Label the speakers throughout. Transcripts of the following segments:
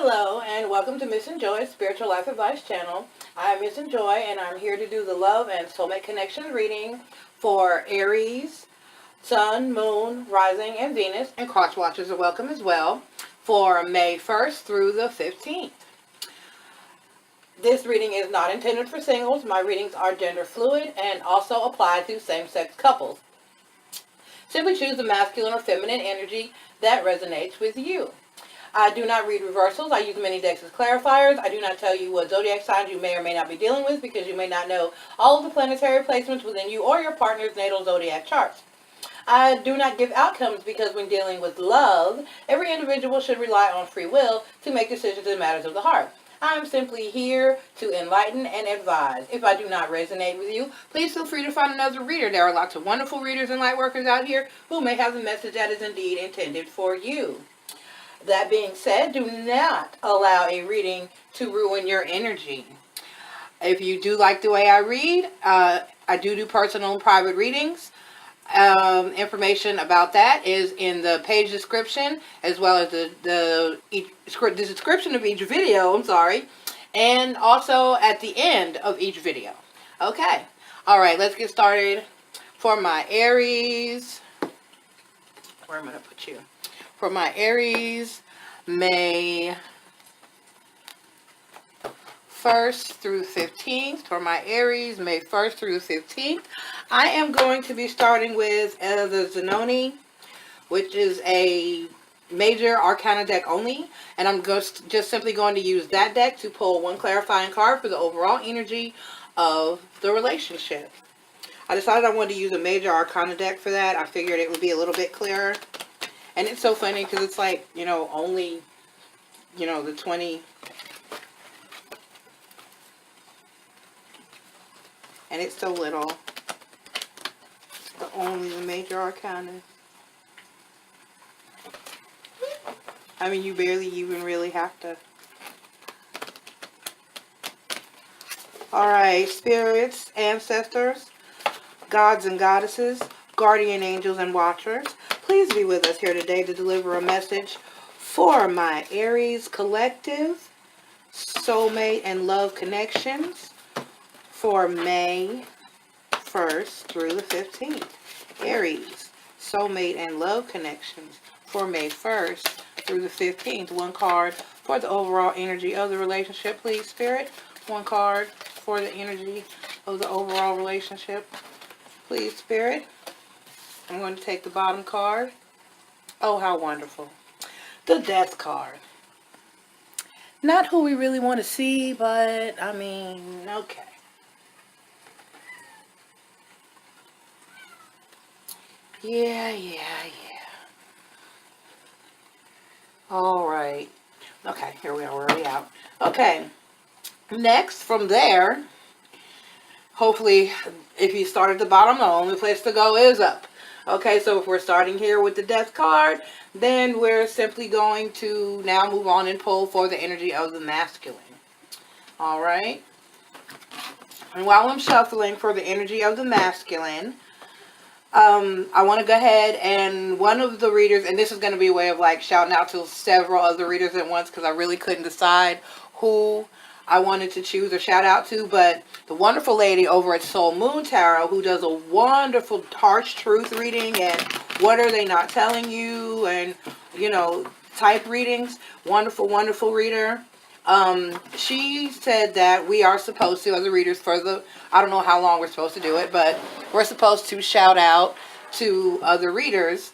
Speaker 1: Hello and welcome to Missn Joy's Spiritual Life Advice channel. I'm Missn Joy and I'm here to do the Love and Soulmate Connection reading for Aries, Sun, Moon, Rising, and Venus. And cross watchers are welcome as well for May 1st through the 15th. This reading is not intended for singles. My readings are gender fluid and also apply to same-sex couples. Simply choose the masculine or feminine energy that resonates with you. I do not read reversals. I use many decks as clarifiers. I do not tell you what zodiac signs you may or may not be dealing with because you may not know all of the planetary placements within you or your partner's natal zodiac charts. I do not give outcomes because when dealing with love, every individual should rely on free will to make decisions in matters of the heart. I am simply here to enlighten and advise. If I do not resonate with you, please feel free to find another reader. There are lots of wonderful readers and light workers out here who may have the message that is indeed intended for you. That being said, do not allow a reading to ruin your energy. If you do like the way I read, I do personal and private readings. Information about that is in the page description, as well as the description of each video, and also at the end of each video. Okay. All right, let's get started. For my Aries, where am I going to put you? For my Aries, May 1st through 15th. For my Aries, May 1st through 15th. I am going to be starting with the Zanoni, which is a major arcana deck only. And I'm just simply going to use that deck to pull one clarifying card for the overall energy of the relationship. I decided I wanted to use a major arcana deck for that. I figured it would be a little bit clearer. And it's so funny because it's like, only, the 20. And it's so little. Only the major arcana. I mean, you barely even really have to. Alright, spirits, ancestors, gods and goddesses, guardian angels and watchers. Please be with us here today to deliver a message for my Aries collective, soulmate and love connections for May 1st through the 15th. Aries, soulmate and love connections for May 1st through the 15th. One card for the overall energy of the relationship, please, Spirit. One card for the energy of the overall relationship, please, Spirit. I'm going to take the bottom card. Oh, how wonderful. The Death card. Not who we really want to see, but, I mean, okay. Yeah. All right. Okay, here we are. We're already out. Okay. Next, from there, hopefully, if you start at the bottom, the only place to go is up. Okay, so if we're starting here with the Death card, then we're simply going to now move on and pull for the energy of the masculine. All right. And while I'm shuffling for the energy of the masculine, I want to go ahead and one of the readers, and this is going to be a way of like shouting out to several other readers at once because I really couldn't decide who I wanted to choose or shout out to, but the wonderful lady over at Soul Moon Tarot who does a wonderful harsh truth reading and what are they not telling you and, type readings. Wonderful reader. She said that we are supposed to, as the readers for the, I don't know how long we're supposed to do it, but we're supposed to shout out to other readers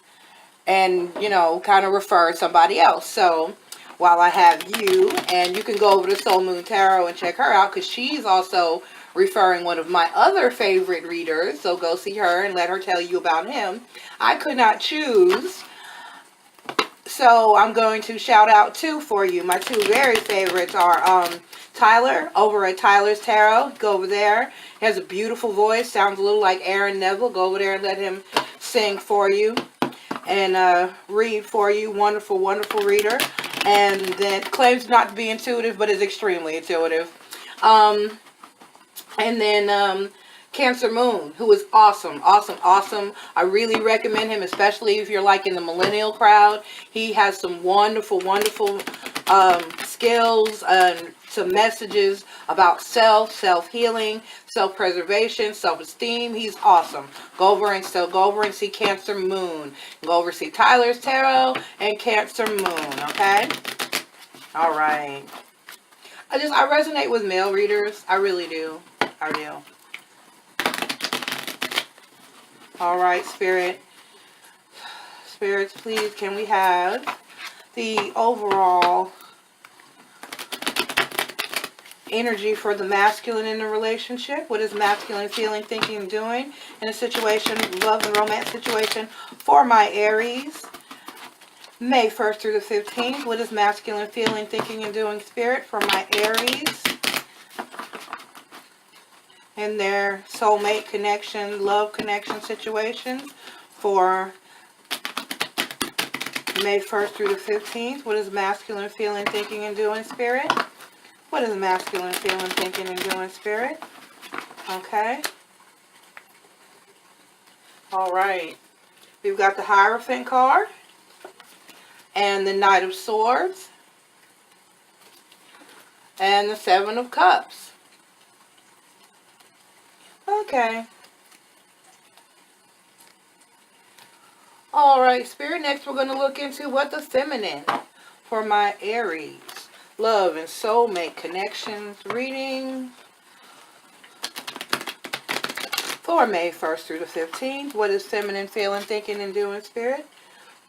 Speaker 1: and, kind of refer somebody else. So while I have you, and you can go over to Soul Moon Tarot and check her out because she's also referring one of my other favorite readers. So go see her and let her tell you about him. I could not choose. So I'm going to shout out two for you. My two very favorites are Tyler over at Tyler's Tarot. Go over there. He has a beautiful voice. Sounds a little like Aaron Neville. Go over there and let him sing for you and read for you. Wonderful reader. And then claims not to be intuitive, but is extremely intuitive. And then Cancer Moon, who is awesome. I really recommend him, especially if you're like in the millennial crowd. He has some wonderful skills and some messages about self-healing, self-preservation, self-esteem. He's awesome. Go over and see Cancer Moon. Go over and see Tyler's Tarot and Cancer Moon, okay? All right. I resonate with male readers. I really do. I do. All right, Spirit. Spirits, please, can we have the overall energy for the masculine in the relationship? What is masculine feeling, thinking, and doing in a situation, love and romance situation for my Aries? May 1st through the 15th. What is masculine feeling, thinking, and doing, Spirit, for my Aries? In their soulmate connection, love connection situations for May 1st through the 15th. What is masculine feeling, thinking, and doing, Spirit? What is masculine feeling, thinking, and doing, Spirit? Okay. All right. We've got the Hierophant card and the Knight of Swords and the Seven of Cups. Okay. All right, Spirit. Next, we're going to look into what the feminine for my Aries. Love and soulmate connections reading for May 1st through the 15th. What is feminine feeling, thinking, and doing, Spirit?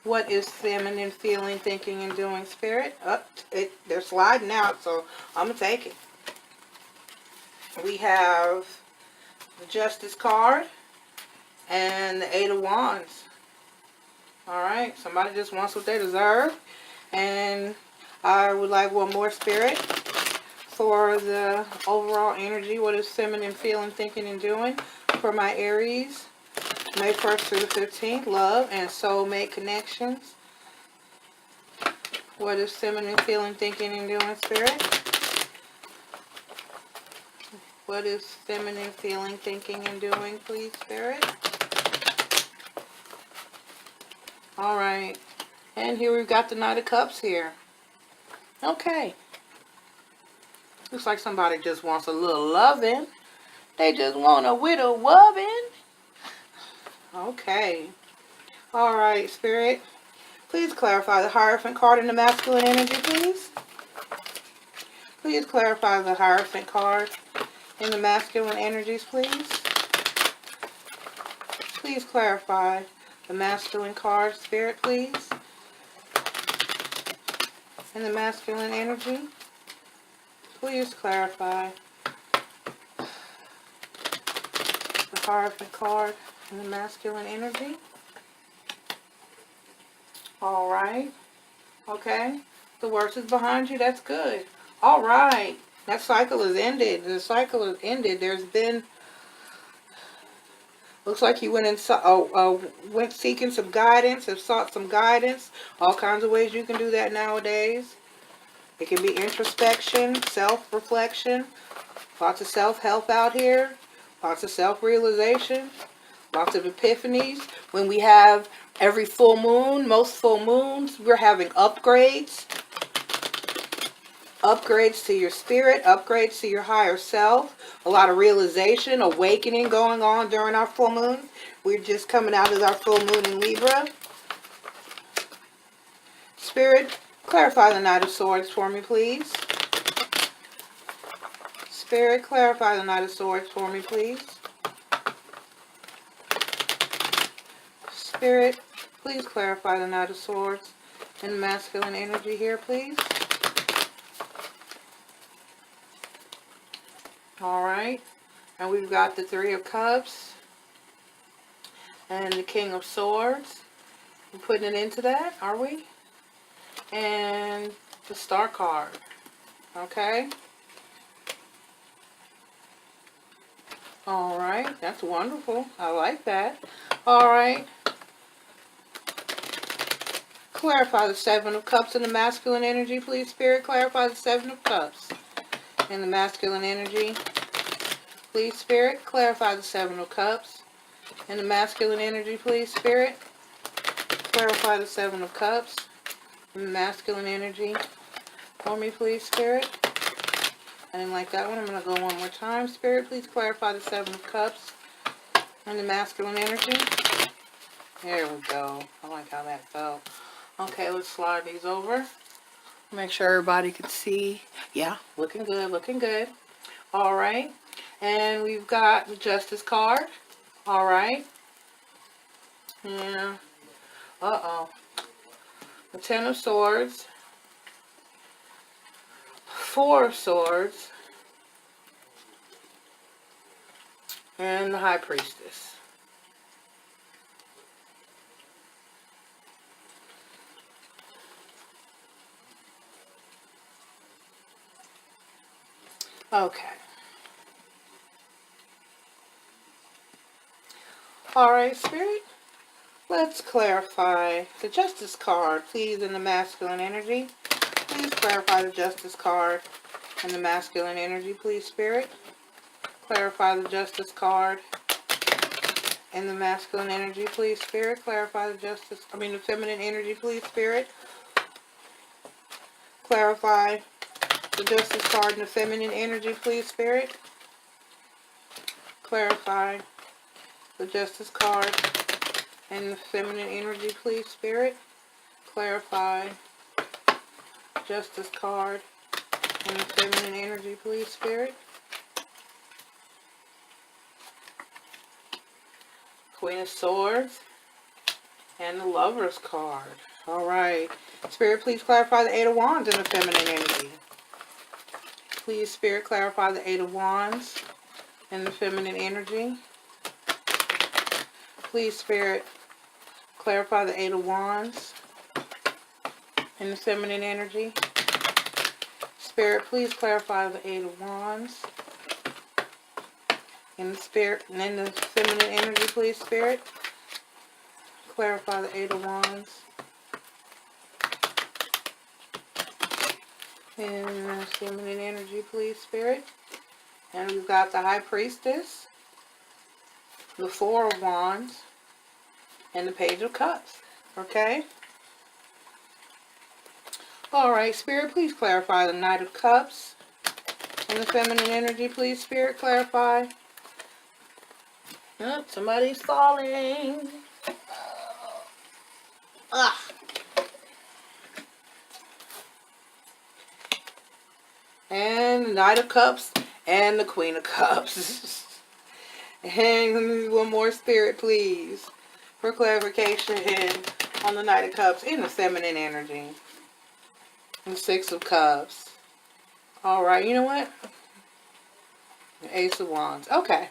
Speaker 1: What is feminine feeling, thinking, and doing, Spirit? They're sliding out, so I'm going to take it. We have the Justice card and the Eight of Wands. Alright, somebody just wants what they deserve. And I would like one more, Spirit, for the overall energy. What is feminine feeling, thinking, and doing for my Aries? May 1st through the 15th. Love and soulmate connections. What is feminine feeling, thinking, and doing, Spirit? What is feminine feeling, thinking, and doing, please, Spirit? Alright. And here we've got the Knight of Cups here. Okay. Looks like somebody just wants a little loving. They just want a widow loving. Okay. Alright, Spirit. Please clarify the Hierophant card in the masculine energy, please. Please clarify the Hierophant card in the masculine energies, please. Please clarify the masculine card, Spirit, please. In the masculine energy. Please clarify the Hierophant card in the masculine energy. Alright. Okay. The worst is behind you. That's good. Alright. That cycle is ended. The cycle is ended. There's been... Looks like you went seeking some guidance, have sought some guidance. All kinds of ways you can do that nowadays. It can be introspection, self-reflection, lots of self-help out here, lots of self-realization, lots of epiphanies. When we have every full moon, most full moons, we're having upgrades. Upgrades to your spirit, upgrades to your higher self. A lot of realization, awakening going on during our full moon. We're just coming out of our full moon in Libra. Spirit, clarify the Knight of Swords for me, please. Spirit, clarify the Knight of Swords for me, please. Spirit, please clarify the Knight of Swords in the masculine energy here, please. Alright, and we've got the Three of Cups and the King of Swords. We're putting it into that, are we? And the Star card. Okay. Alright, that's wonderful. I like that. Alright. Clarify the Seven of Cups in the masculine energy, please, Spirit. Clarify the Seven of Cups in the masculine energy. Please, Spirit. Clarify the Seven of Cups in the masculine energy, please, Spirit. Clarify the Seven of Cups in the masculine energy. for me, please, Spirit. I didn't like that one. I'm going to go one more time. Spirit, please clarify the Seven of Cups and the masculine energy. There we go. I like how that felt. Okay, let's slide these over. Make sure everybody can see. Yeah, looking good, looking good. All right. And we've got the Justice card. All right. Yeah. Uh-oh. The Ten of Swords. Four of Swords. And the High Priestess. Okay. All right, Spirit. Let's clarify the Justice card, please, in the masculine energy. Please clarify the Justice card in the masculine energy, please, Spirit. Clarify the Justice card in the masculine energy, please, Spirit. Clarify the feminine energy, please, Spirit. Clarify the Justice card in the feminine energy, please, Spirit. Clarify the Justice card in the feminine energy, please, Spirit. Clarify Justice card in the feminine energy, please, Spirit. Queen of Swords and the Lover's card. All right. Spirit, please clarify the Eight of Wands in the feminine energy. Please, Spirit, clarify the Eight of Wands in the feminine energy. Please, Spirit, clarify the Eight of Wands in the feminine energy. Spirit, please clarify the Eight of Wands in the feminine energy, please, Spirit. Clarify the Eight of Wands in the feminine energy, please, Spirit. And we've got the High Priestess, the Four of Wands, and the Page of Cups. Okay? Alright, Spirit, please clarify the Knight of Cups in the feminine energy, please, Spirit. Clarify. Oh, somebody's falling. Ah. And the Knight of Cups and the Queen of Cups. And one more, Spirit, please, for clarification on the Knight of Cups in the feminine energy. And Six of Cups. Alright, you know what? The Ace of Wands. Okay.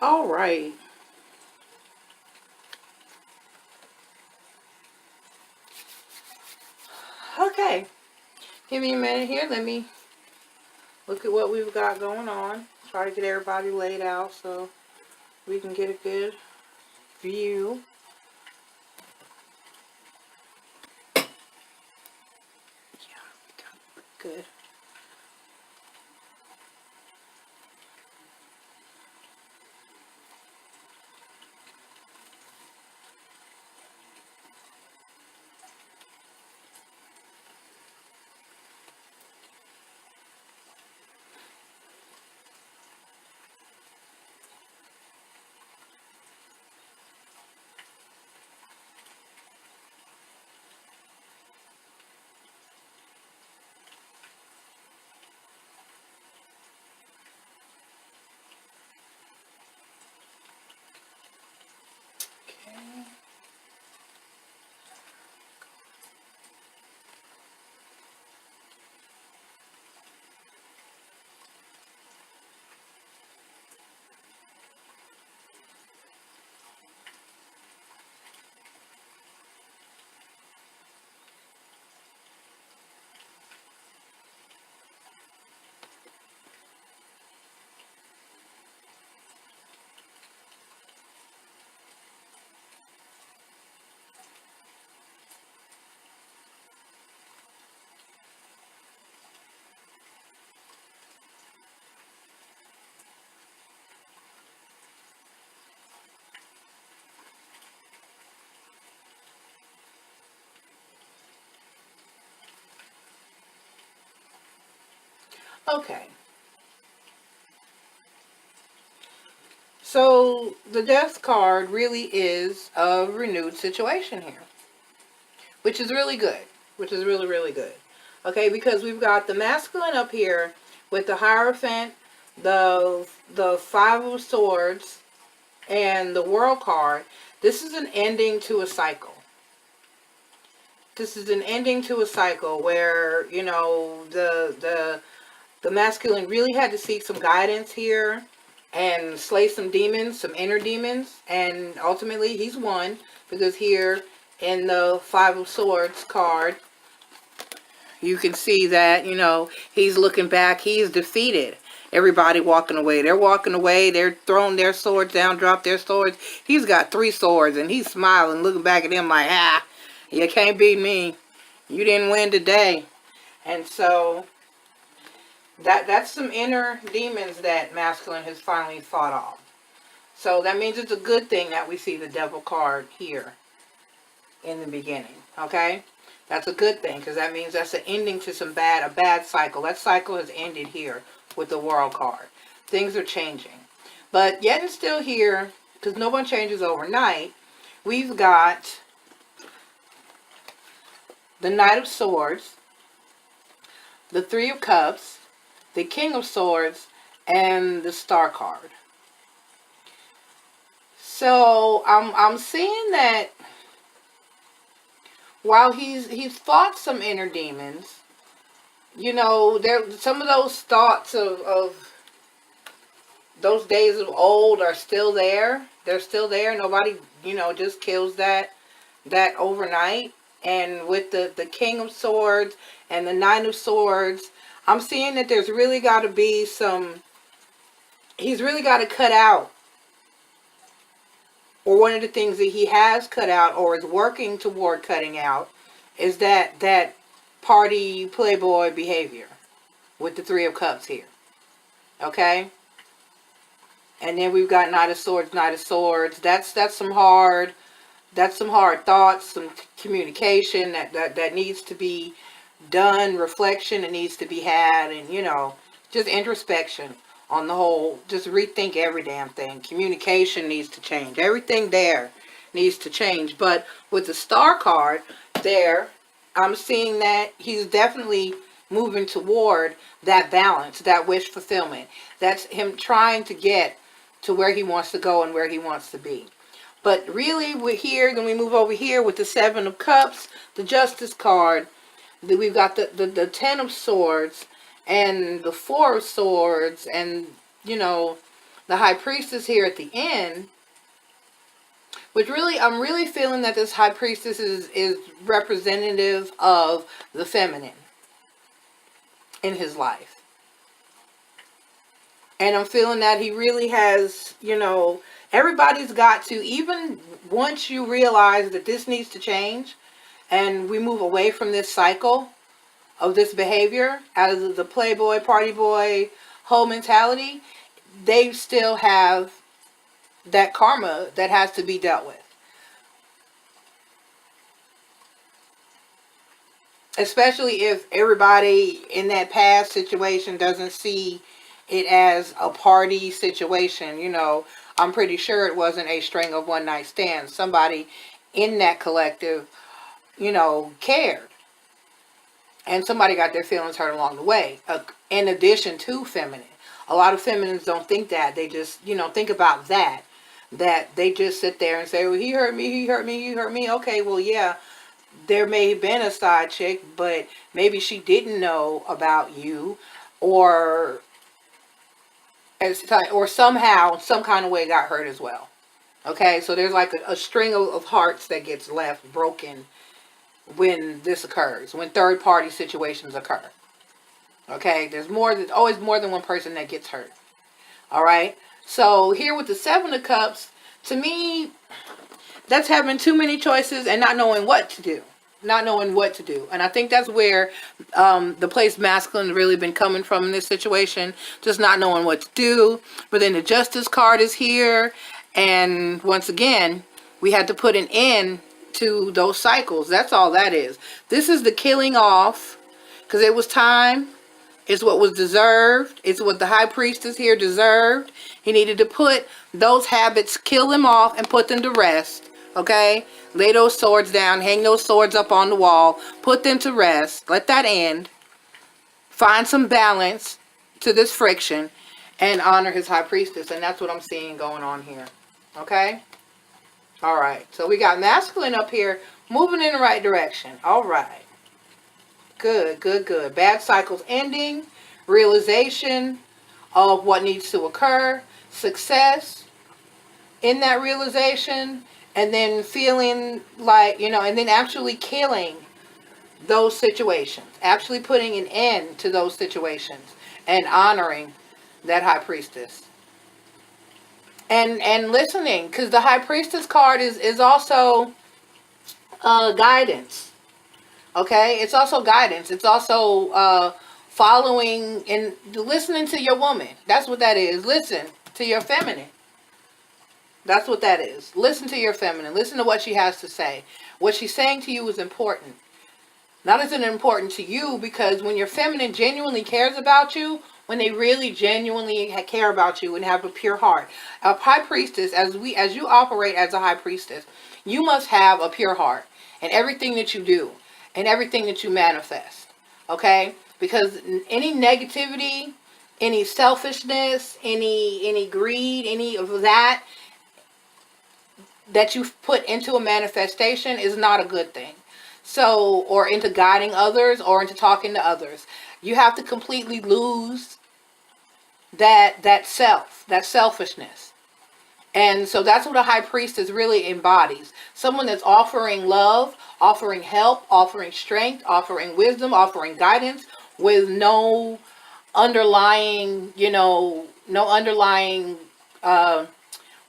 Speaker 1: Alright. Okay. Give me a minute here. Let me look at what we've got going on. Try to get everybody laid out so we can get a good view. Yeah, good. Okay. So the Death card really is a renewed situation here, which is really good. Which is really, really good. Okay, because we've got the masculine up here with the Hierophant, the Five of Swords, and the World card. This is an ending to a cycle. This is an ending to a cycle where, you know, the masculine really had to seek some guidance here and slay some demons, some inner demons, and ultimately he's won, because here in the Five of Swords card, you can see that, you know, he's looking back, he's defeated. Everybody walking away. They're walking away. They're throwing their swords down, drop their swords. He's got 3 swords, and he's smiling, looking back at him like, ah, you can't beat me. You didn't win today. And so that's some inner demons that masculine has finally fought off. So that means it's a good thing that we see the Devil card here in the beginning. Okay? That's a good thing, because that means that's an ending to a bad cycle. That cycle has ended here with the World card. Things are changing. But yet and still here, because no one changes overnight, we've got the Knight of Swords, the Three of Cups, the King of Swords, and the Star card. So I'm seeing that while he's fought some inner demons, you know, there some of those thoughts of those days of old are still there. They're still there. Nobody, you know, just kills that overnight. And with the King of Swords and the Nine of Swords, I'm seeing that there's really got to be he's really got to cut out, or one of the things that he has cut out or is working toward cutting out is that party playboy behavior with the Three of Cups here. Okay? And then we've got Knight of Swords, Knight of Swords. That's some hard thoughts, some communication that needs to be done, reflection that needs to be had, and, you know, just introspection on the whole. Just rethink every damn thing. Communication needs to change. Everything there needs to change. But with the Star card there, I'm seeing that he's definitely moving toward that balance, that wish fulfillment. That's him trying to get to where he wants to go and where he wants to be. But really, we're here, then we move over here with the Seven of Cups, the Justice card. Then we've got the Ten of Swords and the Four of Swords, and, you know, the High Priestess here at the end. Which really, I'm really feeling that this High Priestess is representative of the feminine in his life. And I'm feeling that he really has, you know, everybody's got to, even once you realize that this needs to change and we move away from this cycle of this behavior out of the playboy, party boy, whole mentality, they still have that karma that has to be dealt with. Especially if everybody in that past situation doesn't see it as a party situation. You know, I'm pretty sure it wasn't a string of one night stands. Somebody in that collective, you know, cared. And somebody got their feelings hurt along the way. In addition to feminine. A lot of feminines don't think that. They just, you know, think about that. That they just sit there and say, well, he hurt me, he hurt me, he hurt me. Okay, well, yeah, there may have been a side chick, but maybe she didn't know about you, or somehow, some kind of way got hurt as well. Okay, so there's like a string of hearts that gets left broken when this occurs, when third party situations occur. Okay, there's always more than one person that gets hurt. All right. So here with the Seven of Cups, to me, that's having too many choices and not knowing what to do. Not knowing what to do. And I think that's where the place masculine has really been coming from in this situation. Just not knowing what to do. But then the Justice card is here. And once again, we had to put an end to those cycles. That's all that is. This is the killing off. Because it was time It's what was deserved. It's what the high priestess here deserved. He needed to put those habits, kill them off, and put them to rest. Okay? Lay those swords down. Hang those swords up on the wall. Put them to rest. Let that end. Find some balance to this friction. And honor his high priestess. And that's what I'm seeing going on here. Okay? Alright. So we got masculine up here. Moving in the right direction. Alright. Good, good, good. Bad cycles ending. Realization of what needs to occur. Success in that realization. And then feeling like, and then actually killing those situations. Actually putting an end to those situations. And honoring that high priestess. And listening. Because the high priestess card is also guidance. Okay, it's also guidance. It's also following and listening to your woman. That's what that is. Listen to your feminine. That's what that is. Listen to your feminine. Listen to what she has to say. What she's saying to you is important. Not as important to you, because when your feminine genuinely cares about you, when they really genuinely care about you and have a pure heart, a high priestess, as you operate as a high priestess, you must have a pure heart in everything that you do and everything that you manifest. Okay? Because any negativity, any selfishness, any greed, any of that you put into a manifestation is not a good thing. So, or into guiding others or into talking to others. You have to completely lose that selfishness. And so that's what a high priestess really embodies. Someone that's offering love, offering help, offering strength, offering wisdom, offering guidance with no underlying,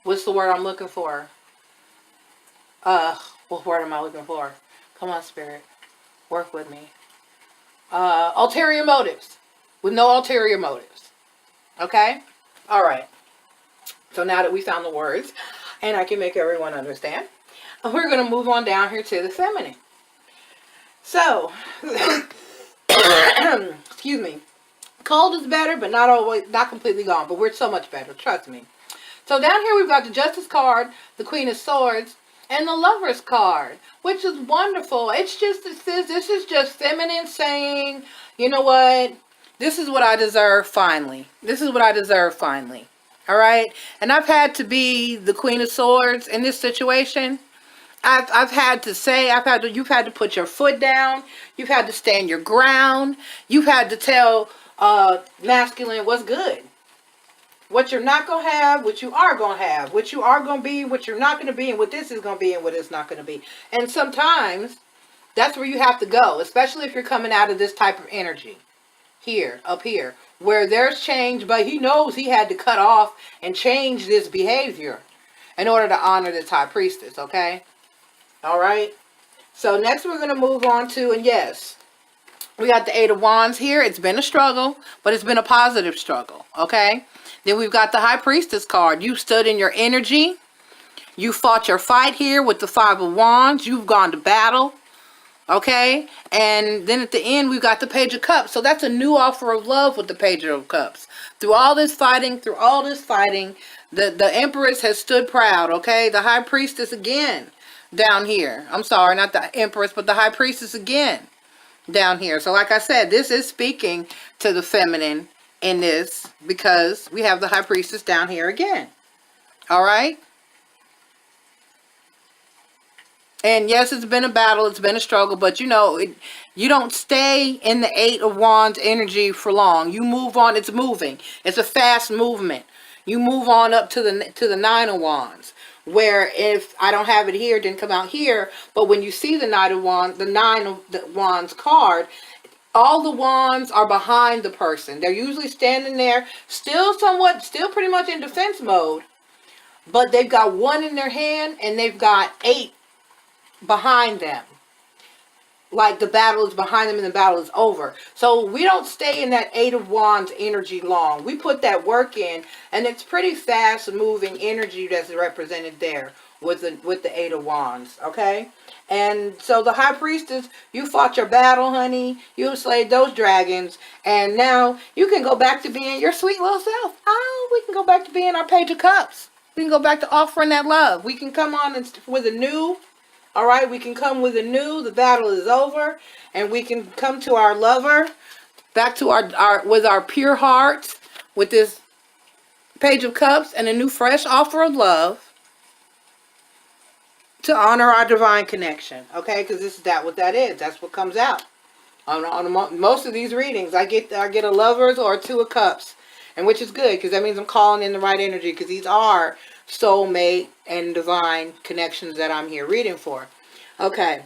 Speaker 1: what's the word I'm looking for? What word am I looking for? Come on, Spirit. Work with me. Ulterior motives. With no ulterior motives. Okay? Alright. So now that we found the words, and I can make everyone understand, we're going to move on down here to the feminine. So, excuse me. Cold is better, but not completely gone. But we're so much better. Trust me. So down here we've got the Justice card, the Queen of Swords, and the Lovers card, which is wonderful. This is just feminine saying, you know what? This is what I deserve finally. This is what I deserve finally. All right? And I've had to be the Queen of Swords in this situation. I've had to say, you've had to put your foot down. You've had to stand your ground. You've had to tell masculine what's good. What you're not going to have, what you are going to have. What you are going to be, what you're not going to be, and what this is going to be, and what it's not going to be. And sometimes, that's where you have to go. Especially if you're coming out of this type of energy. Here, up here. Where there's change, but he knows he had to cut off and change this behavior in order to honor this high priestess, okay? Alright? So next we're going to move on to, and yes, we got the Eight of Wands here. It's been a struggle, but it's been a positive struggle, okay? Then we've got the High Priestess card. You stood in your energy. You fought your fight here with the Five of Wands. You've gone to battle. Okay? And then at the end, we've got the Page of Cups. So that's a new offer of love with the Page of Cups. Through all this fighting, the Empress has stood proud. Okay? The High Priestess again down here. I'm sorry, not the Empress, but the High Priestess again down here. So like I said, this is speaking to the feminine in this, because we have the High Priestess down here again. Alright? And yes, it's been a battle, it's been a struggle, but you don't stay in the Eight of Wands energy for long. You move on, it's moving. It's a fast movement. You move on up to the Nine of Wands, where if I don't have it here, it didn't come out here, but when you see the Nine of Wands card, all the wands are behind the person. They're usually standing there, still pretty much in defense mode. But they've got one in their hand and they've got 8 behind them. Like the battle is behind them and the battle is over. So we don't stay in that Eight of Wands energy long. We put that work in, and it's pretty fast moving energy that's represented there. with the Eight of Wands, okay? And so the High Priestess, you fought your battle, honey. You slayed those dragons, and now you can go back to being your sweet little self. Oh, we can go back to being our Page of Cups. We can go back to offering that love. We can come on with a new, all right? We can come with a new. The battle is over, and we can come to our lover, back to our with our pure hearts, with this Page of Cups and a new fresh offer of love to honor our divine connection, okay? Because this is what that is. That's what comes out on most of these readings. I get a Lovers or a Two of Cups, and which is good because that means I'm calling in the right energy, because these are soulmate and divine connections that I'm here reading for. Okay.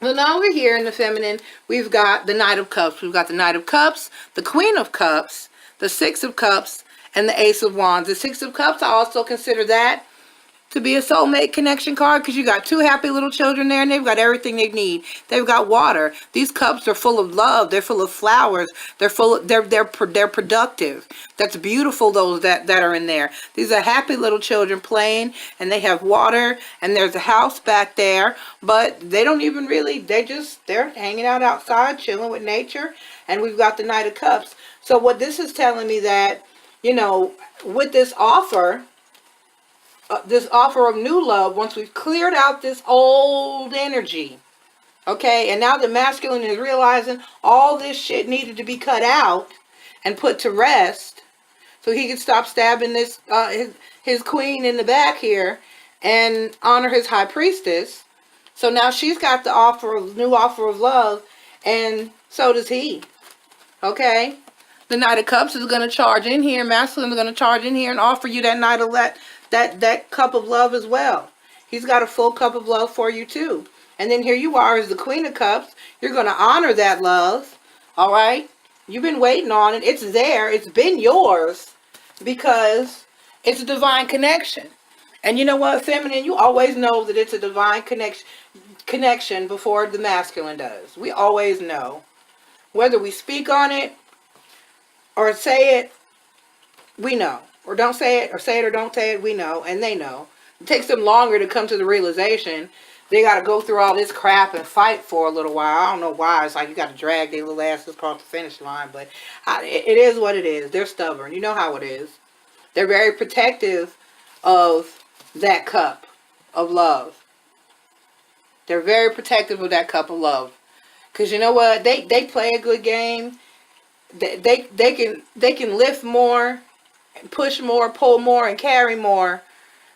Speaker 1: So now we're here in the feminine. We've got the Knight of Cups. We've got the Knight of Cups, the Queen of Cups, the Six of Cups, and the Ace of Wands. The Six of Cups, I also consider that to be a soulmate connection card, because you got two happy little children there, and they've got everything they need. They've got water. These cups are full of love. They're full of flowers. They're productive. That's beautiful, those that are in there. These are happy little children playing, and they have water, and there's a house back there, but they don't even really, they're hanging out outside, chilling with nature. And we've got the Knight of Cups. So what this is telling me that, you know, with this offer of new love, once we've cleared out this old energy, okay, and now the masculine is realizing all this shit needed to be cut out and put to rest, so he can stop stabbing this his queen in the back here and honor his High Priestess. So now she's got the new offer of love, and so does he. Okay, the Knight of Cups is going to charge in here. Masculine is going to charge in here and offer you that Knight of that cup of love as well. He's got a full cup of love for you too. And then here you are as the Queen of Cups. You're going to honor that love. All right. You've been waiting on it. It's there. It's been yours because it's a divine connection. And you know what, feminine, you always know that it's a divine connection before the masculine does. We always know. Whether we speak on it or say it, we know. Or don't say it, or say it or don't say it, we know, and they know. It takes them longer to come to the realization. They got to go through all this crap and fight for a little while. I don't know why. It's like you got to drag their little asses across the finish line, but it is what it is. They're stubborn. You know how it is. They're very protective of that cup of love. They're very protective of that cup of love. Because you know what? They play a good game. They can lift more, push more, pull more, and carry more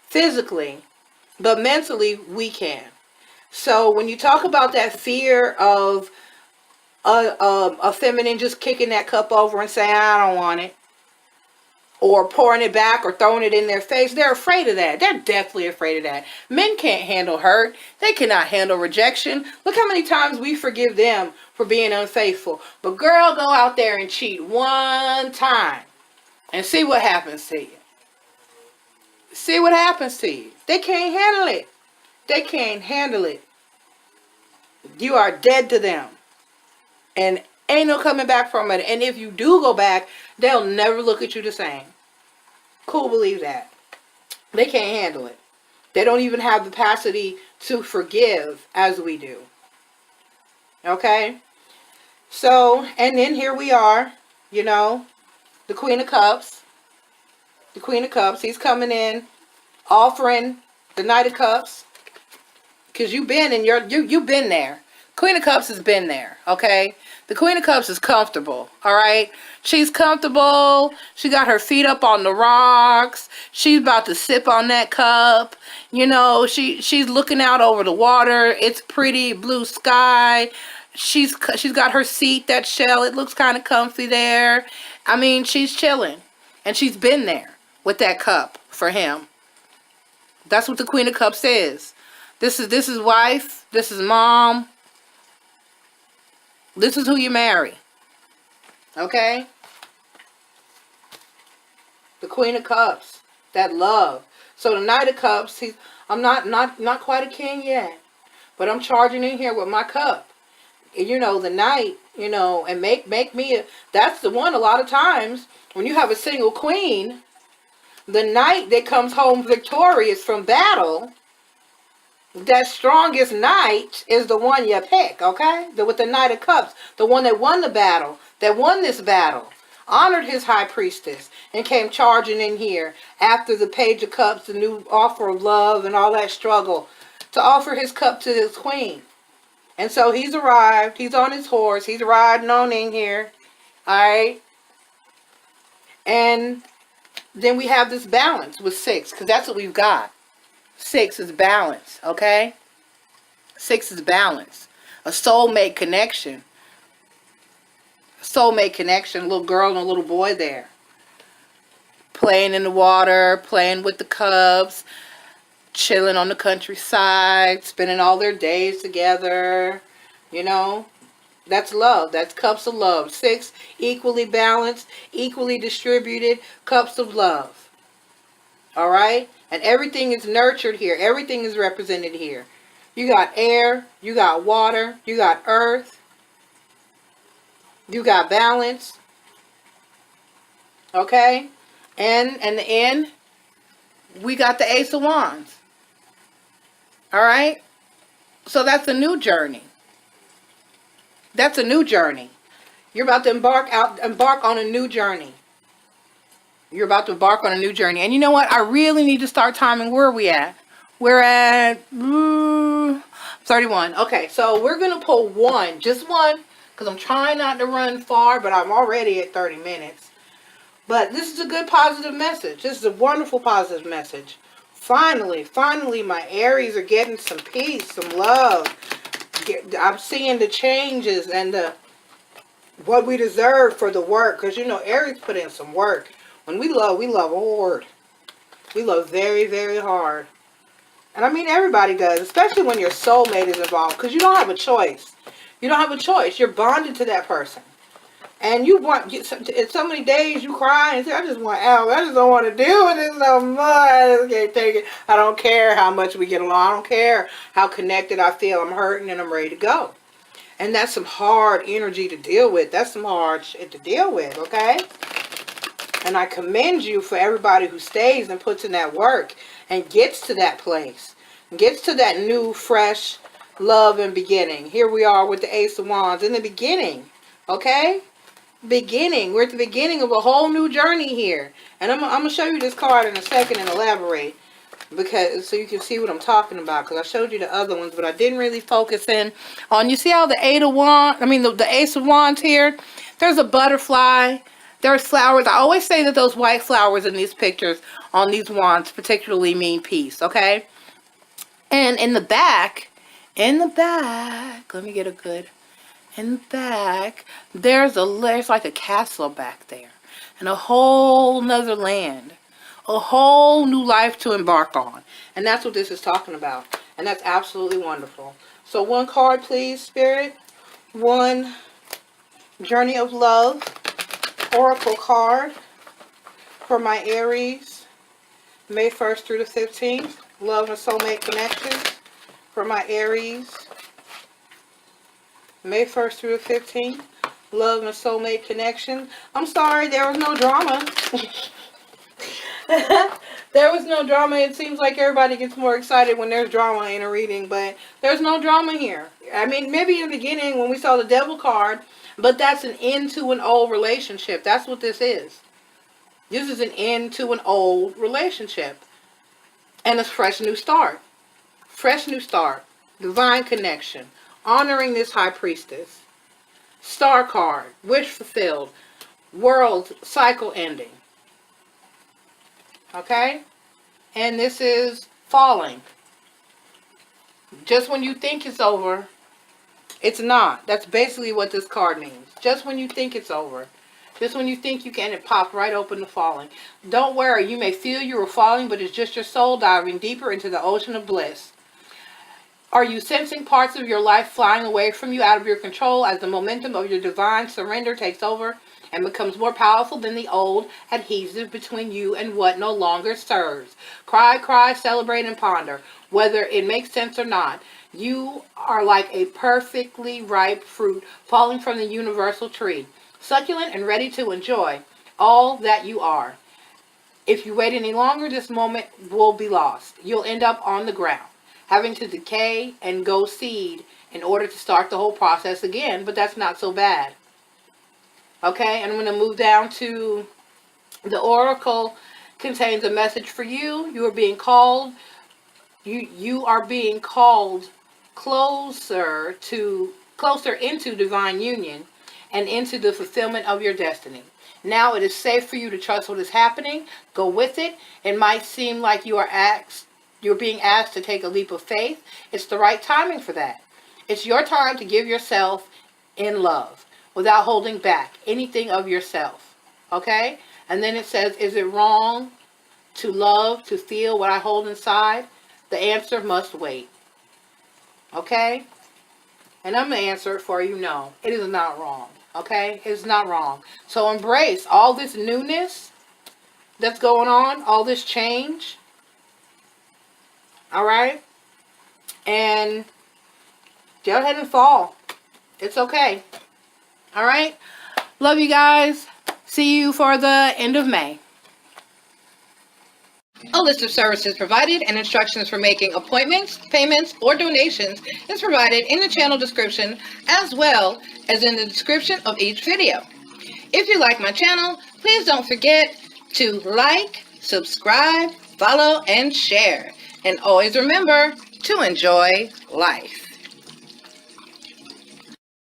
Speaker 1: physically, but mentally we can. So when you talk about that fear of a feminine just kicking that cup over and saying, I don't want it, or pouring it back or throwing it in their face, they're afraid of that. They're definitely afraid of that. Men can't handle hurt. They cannot handle rejection. Look how many times we forgive them for being unfaithful. But girl, go out there and cheat one time and see what happens to you. See what happens to you. They can't handle it. They can't handle it. You are dead to them. And ain't no coming back from it. And if you do go back, they'll never look at you the same. Cool, believe that. They can't handle it. They don't even have the capacity to forgive as we do. Okay? So, and then here we are, you know, the Queen of Cups. The Queen of Cups. He's coming in, offering the Knight of Cups. Because you've been there. Queen of Cups has been there, okay? The Queen of Cups is comfortable, all right? She's comfortable. She got her feet up on the rocks. She's about to sip on that cup. You know, she's looking out over the water. It's pretty blue sky. She's got her seat, that shell. It looks kind of comfy there. I mean, she's chilling. And she's been there with that cup for him. That's what the Queen of Cups is. This is wife. This is mom. This is who you marry. Okay? The Queen of Cups. That love. So the Knight of Cups, I'm not quite a king yet. But I'm charging in here with my cup. You know, the Knight, you know, and make me that's the one. A lot of times when you have a single queen, the Knight that comes home victorious from battle That strongest knight is the one you pick, okay? With the Knight of Cups, the one that won the battle, that won this battle, honored his high priestess, and came charging in here after the Page of Cups, the new offer of love and all that struggle, to offer his cup to his queen. And so he's arrived, he's on his horse, he's riding on in here, alright? And then we have this balance with 6, because that's what we've got. 6 is balance, okay? 6 is balance. A soulmate connection. A soulmate connection. A little girl and a little boy there. Playing in the water, playing with the cubs, chilling on the countryside, spending all their days together. You know, that's love. That's cups of love. 6, equally balanced, equally distributed, cups of love. All right? And everything is nurtured here. Everything is represented here. You got air. You got water. You got earth. You got balance. Okay? And in the end, we got the Ace of Wands. Alright? So that's a new journey. That's a new journey. You're about to embark on a new journey. You're about to embark on a new journey. And you know what? I really need to start timing. Where are we at? We're at 31. Okay, so we're going to pull one. Just one. Because I'm trying not to run far, but I'm already at 30 minutes. But this is a good positive message. This is a wonderful positive message. Finally, my Aries are getting some peace, some love. I'm seeing the changes and what we deserve for the work. Because, you know, Aries put in some work. When we love hard. We love very, very hard. And I mean, everybody does, especially when your soulmate is involved, because you don't have a choice. You don't have a choice. You're bonded to that person. And you want, so many days you cry and say, I just want out. I just don't want to deal with this no more. I just can't take it. I don't care how much we get along. I don't care how connected I feel. I'm hurting and I'm ready to go. And that's some hard energy to deal with. That's some hard shit to deal with, okay? And I commend you for everybody who stays and puts in that work and gets to that place. Gets to that new, fresh love and beginning. Here we are with the Ace of Wands in the beginning. Okay? Beginning. We're at the beginning of a whole new journey here. And I'm going to show you this card in a second and elaborate. So you can see what I'm talking about. Because I showed you the other ones, but I didn't really focus in on. You see how the the Ace of Wands here? There's a butterfly. There's flowers. I always say that those white flowers in these pictures on these wands particularly mean peace, okay? And in the back, let me get a good, in the back, there's like a castle back there. And a whole nother land. A whole new life to embark on. And that's what this is talking about. And that's absolutely wonderful. So one card, please, Spirit. One Journey of Love Oracle card for my Aries, May 1st through the 15th. Love and soulmate connections for my Aries, May 1st through the 15th. Love and soulmate connection. I'm sorry, there was no drama. There was no drama. It seems like everybody gets more excited when there's drama in a reading, but there's no drama here. I mean, maybe in the beginning when we saw the Devil card, but that's an end to an old relationship. That's what this is. This is an end to an old relationship. And a fresh new start. Fresh new start. Divine connection. Honoring this high priestess. Star card. Wish fulfilled. World cycle ending. Okay? And this is falling. Just when you think it's over, it's not. That's basically what this card means. Just when you think it's over. Just when you think you can, it pops right open to falling. Don't worry. You may feel you are falling, but it's just your soul diving deeper into the ocean of bliss. Are you sensing parts of your life flying away from you out of your control as the momentum of your divine surrender takes over and becomes more powerful than the old adhesive between you and what no longer serves? Cry, celebrate, and ponder. Whether it makes sense or not, you are like a perfectly ripe fruit falling from the universal tree, succulent and ready to enjoy all that you are. If you wait any longer, this moment will be lost. You'll end up on the ground. having to decay and go seed in order to start the whole process again, but that's not so bad. Okay, and I'm going to move down to the oracle. Contains a message for you. You are being called. You are being called closer into divine union and into the fulfillment of your destiny. Now it is safe for you to trust what is happening. Go with it. It might seem like you're being asked to take a leap of faith. It's the right timing for that. It's your time to give yourself in love without holding back anything of yourself. Okay? And then it says, is it wrong to love, to feel what I hold inside? The answer must wait. Okay? And I'm going to answer it for you. No, it is not wrong. Okay? It's not wrong. So embrace all this newness that's going on, all this change. All right? And go ahead and fall. It's okay. All right? Love you guys. See you for the end of May. A list of services provided and instructions for making appointments, payments, or donations is provided in the channel description as well as in the description of each video. If you like my channel, please don't forget to like, subscribe, follow, and share. And always remember to enjoy life.